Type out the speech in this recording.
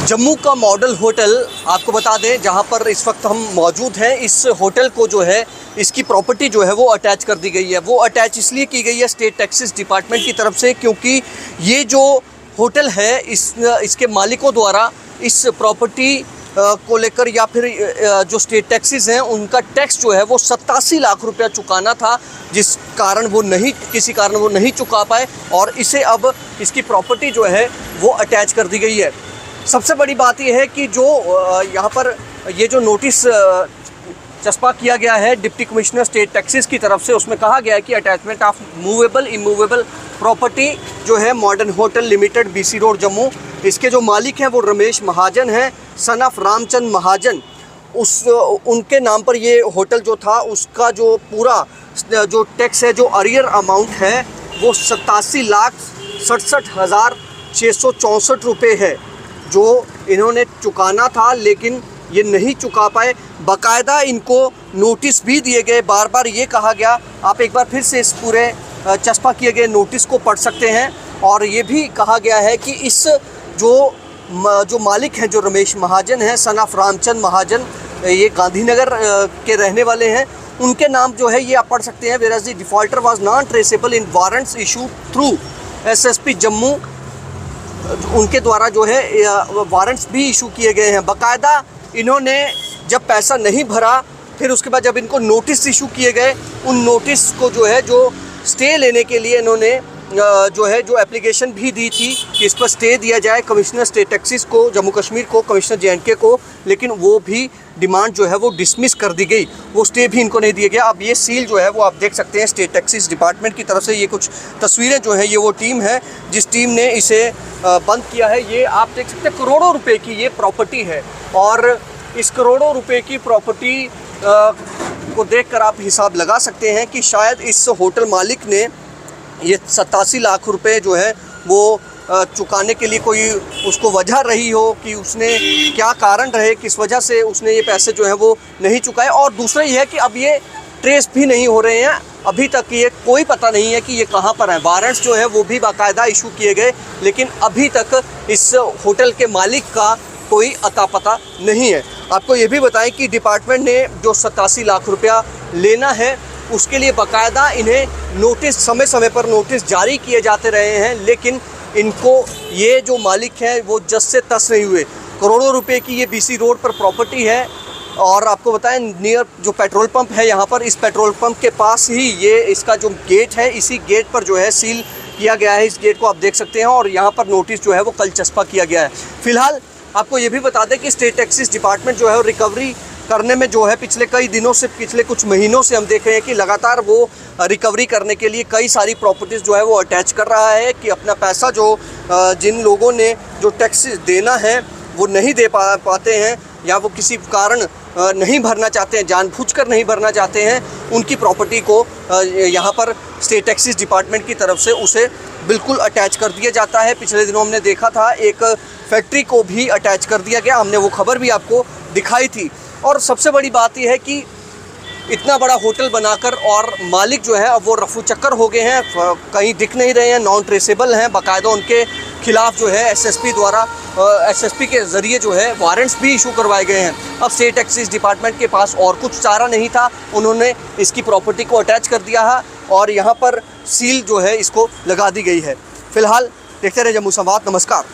जम्मू का model hotel आपको बता दें जहां पर इस वक्त हम मौजूद हैं। इस होटल को जो है इसकी प्रॉपर्टी जो है वो अटैच कर दी गई है। वो अटैच इसलिए की गई है स्टेट टैक्सेस डिपार्टमेंट की तरफ से, क्योंकि ये जो होटल है इसके मालिकों द्वारा इस प्रॉपर्टी को लेकर या फिर जो स्टेट टैक्सेस हैं उनका टैक्स जो है वो 87 लाख रुपया चुकाना था, जिस कारण वो किसी कारण वो नहीं चुका पाए और इसे अब इसकी प्रॉपर्टी जो है वो अटैच कर दी गई है। सबसे बड़ी बात यह है कि जो यहाँ पर ये जो नोटिस चस्पा किया गया है डिप्टी कमिश्नर स्टेट टैक्सेस की तरफ से, उसमें कहा गया है कि attachment of movable immovable property जो है modern hotel limited BC road Jammu, इसके जो मालिक हैं वो रमेश महाजन हैं, सन ऑफ रामचंद महाजन। उनके नाम पर ये होटल जो था उसका जो पूरा जो टैक्स है, जो अरियर अमाउंट है वो 87,67,664 रुपये है जो इन्होंने चुकाना था, लेकिन ये नहीं चुका पाए। बाकायदा इनको नोटिस भी दिए गए, बार बार ये कहा गया, आप एक बार फिर से इस पूरे चस्पा किए गए नोटिस को पढ़ सकते हैं। और ये भी कहा गया है कि इस जो मालिक हैं जो रमेश महाजन हैं, सन ऑफ रामचंद महाजन, ये गांधीनगर के रहने वाले हैं, उनके नाम जो है ये आप पढ़ सकते हैं। Where the defaulter was non traceable in warrants issue through SSP Jammu, उनके द्वारा जो है वारंट्स भी इशू किए गए हैं। बाकायदा इन्होंने जब पैसा नहीं भरा, फिर उसके बाद जब इनको नोटिस इशू किए गए, उन नोटिस को जो है जो स्टे लेने के लिए इन्होंने जो एप्लीकेशन भी दी थी कि इस पर स्टे दिया जाए कमिश्नर स्टेट टैक्सेस को, जम्मू कश्मीर को, कमिश्नर JNK को, लेकिन वो भी डिमांड जो है वो डिसमिस कर दी गई, वो स्टे भी इनको नहीं दिया गया। अब ये सील जो है वो आप देख सकते हैं स्टेट टैक्सेस डिपार्टमेंट की तरफ से। ये कुछ तस्वीरें जो है, ये वो टीम है जिस टीम ने इसे बंद किया है। ये आप देख सकते हैं करोड़ों रुपए की ये प्रॉपर्टी है और इस करोड़ों रुपए की प्रॉपर्टी को देखकर आप हिसाब लगा सकते हैं कि शायद इस होटल मालिक ने ये 87 लाख रुपए जो है वो चुकाने के लिए कोई उसको वजह रही हो कि उसने क्या कारण रहे, किस वजह से उसने ये पैसे जो है वो नहीं चुकाए। और दूसरा ये है कि अब ये ट्रेस भी नहीं हो रहे हैं, अभी तक ये कोई पता नहीं है कि ये कहाँ पर है। वारंट्स जो है वो भी बाकायदा इशू किए गए, लेकिन अभी तक इस होटल के मालिक का कोई अता पता नहीं है। आपको ये भी बताएं कि डिपार्टमेंट ने जो 87 लाख रुपया लेना है उसके लिए बाकायदा इन्हें नोटिस, समय समय पर नोटिस जारी किए जाते रहे हैं, लेकिन इनको ये जो मालिक हैं वो जस से तस नहीं हुए। करोड़ों रुपए की ये BC रोड पर प्रॉपर्टी है और आपको बताएं नियर जो पेट्रोल पंप है यहाँ पर, इस पेट्रोल पंप के पास ही ये इसका जो गेट है, इसी गेट पर जो है सील किया गया है। इस गेट को आप देख सकते हैं और यहाँ पर नोटिस जो है वो कल चस्पा किया गया है। फिलहाल आपको ये भी बता दें कि स्टेट टैक्सेस डिपार्टमेंट जो है वो रिकवरी करने में जो है पिछले कई दिनों से, पिछले कुछ महीनों से हम देख रहे हैं कि लगातार वो रिकवरी करने के लिए कई सारी प्रॉपर्टीज़ जो है वो अटैच कर रहा है कि अपना पैसा जो जिन लोगों ने जो टैक्स देना है वो नहीं दे पाते हैं या वो किसी कारण नहीं भरना चाहते हैं, जानबूझकर नहीं भरना चाहते हैं, उनकी प्रॉपर्टी को यहाँ पर स्टेट टैक्सेस डिपार्टमेंट की तरफ से उसे बिल्कुल अटैच कर दिया जाता है। पिछले दिनों हमने देखा था एक फैक्ट्री को भी अटैच कर दिया गया, हमने वो खबर भी आपको दिखाई थी। और सबसे बड़ी बात यह है कि इतना बड़ा होटल बनाकर और मालिक जो है अब वो रफू चक्कर हो गए हैं, कहीं दिख नहीं रहे हैं, नॉन ट्रेसेबल हैं। बाकायदा उनके खिलाफ जो है SSP द्वारा SSP के ज़रिए जो है वारंट्स भी इशू करवाए गए हैं। अब स्टेट टैक्सेस डिपार्टमेंट के पास और कुछ चारा नहीं था, उन्होंने इसकी प्रॉपर्टी को अटैच कर दिया है और यहाँ पर सील जो है इसको लगा दी गई है। फिलहाल देखते रहे जम्मू संवाद। नमस्कार।